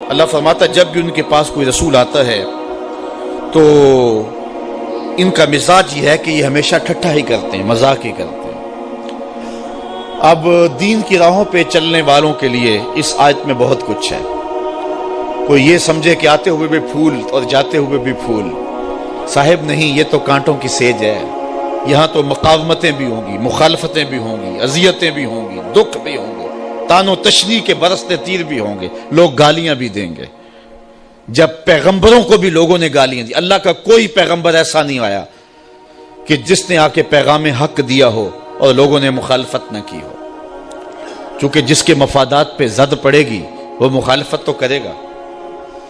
اللہ فرماتا ہے جب بھی ان کے پاس کوئی رسول آتا ہے تو ان کا مزاج یہ ہے کہ یہ ہمیشہ ٹھٹھا ہی کرتے ہیں، مذاق ہی کرتے ہیں۔ اب دین کی راہوں پہ چلنے والوں کے لیے اس آیت میں بہت کچھ ہے۔ کوئی یہ سمجھے کہ آتے ہوئے بھی پھول اور جاتے ہوئے بھی پھول، صاحب نہیں، یہ تو کانٹوں کی سیج ہے۔ یہاں تو مقاومتیں بھی ہوں گی، مخالفتیں بھی ہوں گی، اذیتیں بھی ہوں گی، دکھ بھی ہوں گے، تان و تشنیع کے برستے تیر بھی ہوں گے، لوگ گالیاں بھی دیں گے۔ جب پیغمبروں کو بھی لوگوں نے گالیاں دی، اللہ کا کوئی پیغمبر ایسا نہیں آیا کہ جس نے آ کے پیغام حق دیا ہو اور لوگوں نے مخالفت نہ کی ہو، چونکہ جس کے مفادات پہ زد پڑے گی وہ مخالفت تو کرے گا،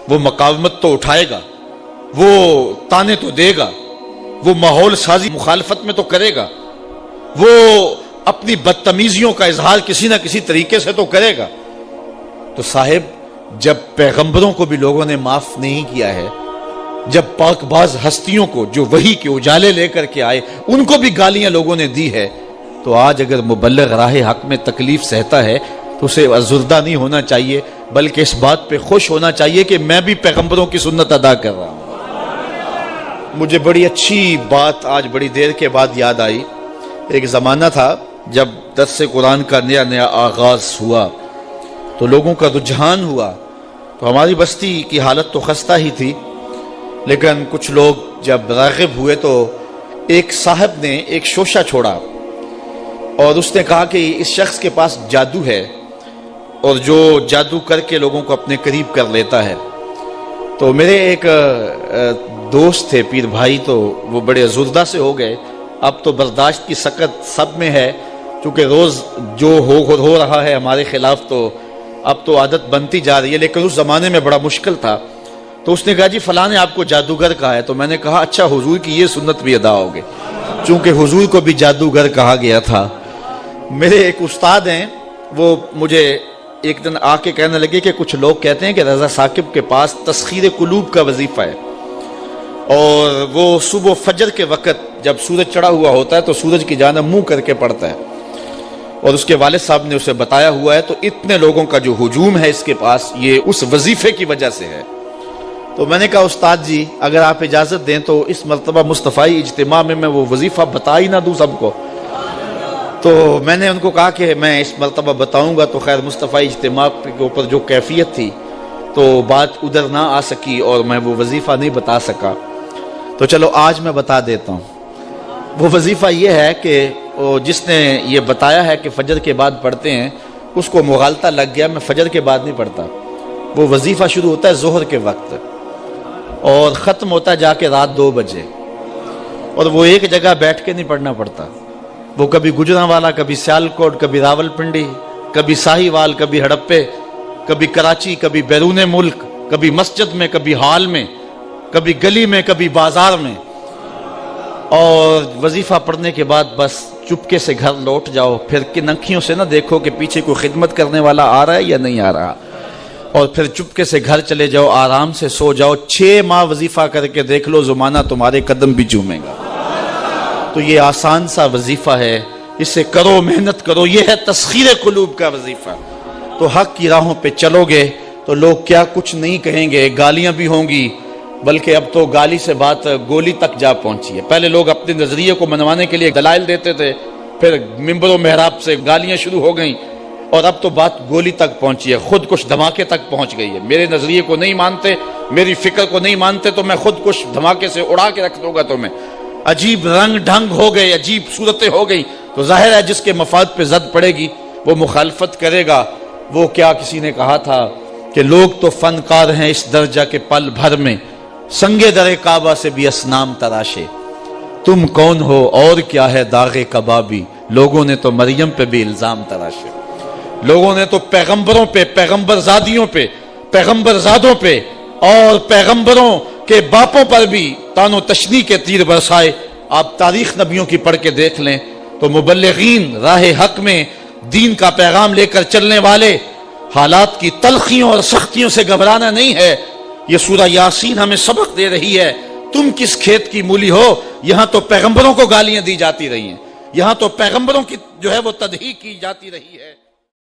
وہ مقاومت تو اٹھائے گا، وہ تانے تو دے گا، وہ ماحول سازی مخالفت میں تو کرے گا، وہ اپنی بدتمیزیوں کا اظہار کسی نہ کسی طریقے سے تو کرے گا۔ تو صاحب جب پیغمبروں کو بھی لوگوں نے معاف نہیں کیا ہے، جب پاک باز ہستیوں کو جو وحی کے اجالے لے کر کے آئے ان کو بھی گالیاں لوگوں نے دی ہے، تو آج اگر مبلغ راہ حق میں تکلیف سہتا ہے تو اسے ازردہ نہیں ہونا چاہیے، بلکہ اس بات پہ خوش ہونا چاہیے کہ میں بھی پیغمبروں کی سنت ادا کر رہا ہوں۔ مجھے بڑی اچھی بات آج بڑی دیر کے بعد یاد آئی۔ ایک زمانہ تھا جب درس قرآن کا نیا آغاز ہوا تو لوگوں کا رجحان ہوا، تو ہماری بستی کی حالت تو خستہ ہی تھی، لیکن کچھ لوگ جب راغب ہوئے تو ایک صاحب نے ایک شوشہ چھوڑا اور اس نے کہا کہ اس شخص کے پاس جادو ہے اور جو جادو کر کے لوگوں کو اپنے قریب کر لیتا ہے۔ تو میرے ایک دوست تھے پیر بھائی، تو وہ بڑے ازردہ سے ہو گئے۔ اب تو برداشت کی سکت سب میں ہے، چونکہ روز جو ہو رہا ہے ہمارے خلاف تو اب تو عادت بنتی جا رہی ہے، لیکن اس زمانے میں بڑا مشکل تھا۔ تو اس نے کہا جی فلاں نے آپ کو جادوگر کہا ہے۔ تو میں نے کہا اچھا، حضور کی یہ سنت بھی ادا ہوگی، چونکہ حضور کو بھی جادوگر کہا گیا تھا۔ میرے ایک استاد ہیں، وہ مجھے ایک دن آ کے کہنے لگے کہ کچھ لوگ کہتے ہیں کہ رضا ثاقب کے پاس تسخیر قلوب کا وظیفہ ہے، اور وہ صبح فجر کے وقت جب سورج چڑھا ہوا ہوتا ہے تو سورج کی جانب منہ کر کے پڑھتا ہے، اور اس کے والد صاحب نے اسے بتایا ہوا ہے، تو اتنے لوگوں کا جو ہجوم ہے اس کے پاس یہ اس وظیفے کی وجہ سے ہے۔ تو میں نے کہا استاد جی اگر آپ اجازت دیں تو اس مرتبہ مصطفی اجتماع میں وہ وظیفہ بتا ہی نہ دوں سب کو۔ تو میں نے ان کو کہا کہ میں اس مرتبہ بتاؤں گا، تو خیر مصطفی اجتماع کے اوپر جو کیفیت تھی تو بات ادھر نہ آ سکی اور میں وہ وظیفہ نہیں بتا سکا۔ تو چلو آج میں بتا دیتا ہوں۔ وہ وظیفہ یہ ہے کہ جس نے یہ بتایا ہے کہ فجر کے بعد پڑھتے ہیں، اس کو مغالطہ لگ گیا، میں فجر کے بعد نہیں پڑھتا۔ وہ وظیفہ شروع ہوتا ہے ظہر کے وقت اور ختم ہوتا ہے جا کے رات 2 بجے، اور وہ ایک جگہ بیٹھ کے نہیں پڑھنا پڑتا۔ وہ کبھی گجرانوالا، کبھی سیالکوٹ، کبھی راول پنڈی، کبھی ساہیوال، کبھی ہڑپے، کبھی کراچی، کبھی بیرون ملک، کبھی مسجد میں، کبھی ہال میں، کبھی گلی میں، کبھی بازار میں۔ اور وظیفہ پڑھنے کے بعد بس چپکے سے گھر لوٹ جاؤ، پھر کن انکھیوں سے نہ دیکھو کہ پیچھے کوئی خدمت کرنے والا آ رہا ہے یا نہیں آ رہا، اور پھر چپکے سے گھر چلے جاؤ، آرام سے سو جاؤ۔ 6 ماہ وظیفہ کر کے دیکھ لو، زمانہ تمہارے قدم بھی چومے گا۔ تو یہ آسان سا وظیفہ ہے، اسے کرو، محنت کرو، یہ ہے تسخیر قلوب کا وظیفہ۔ تو حق کی راہوں پہ چلو گے تو لوگ کیا کچھ نہیں کہیں گے، گالیاں بھی ہوں گی، بلکہ اب تو گالی سے بات گولی تک جا پہنچی ہے۔ پہلے لوگ اپنے نظریے کو منوانے کے لیے دلائل دیتے تھے، پھر ممبر و محراب سے گالیاں شروع ہو گئیں، اور اب تو بات گولی تک پہنچی ہے، خود کش دھماکے تک پہنچ گئی ہے۔ میرے نظریے کو نہیں مانتے، میری فکر کو نہیں مانتے تو میں خود کش دھماکے سے اڑا کے رکھ دوں گا تمہیں۔ عجیب رنگ ڈھنگ ہو گئے، عجیب صورتیں ہو گئی، تو ظاہر ہے جس کے مفاد پہ زد پڑے گی وہ مخالفت کرے گا۔ وہ کیا کسی نے کہا تھا کہ لوگ تو فنکار ہیں اس درجہ کے پل بھر میں، سنگے در کعبہ سے بھی اصنام تراشے، تم کون ہو اور کیا ہے داغ کبابی، لوگوں نے تو مریم پہ بھی الزام تراشے۔ لوگوں نے تو پیغمبروں پہ، پیغمبر زادیوں پہ، پیغمبر زادوں پہ اور پیغمبروں کے باپوں پر بھی تان و تشنیع کے تیر برسائے۔ آپ تاریخ نبیوں کی پڑھ کے دیکھ لیں تو مبلغین راہ حق میں دین کا پیغام لے کر چلنے والے، حالات کی تلخیوں اور سختیوں سے گھبرانا نہیں ہے۔ یہ سورہ یاسین ہمیں سبق دے رہی ہے، تم کس کھیت کی مولی ہو، یہاں تو پیغمبروں کو گالیاں دی جاتی رہی ہیں، یہاں تو پیغمبروں کی جو ہے وہ تدحیق کی جاتی رہی ہے۔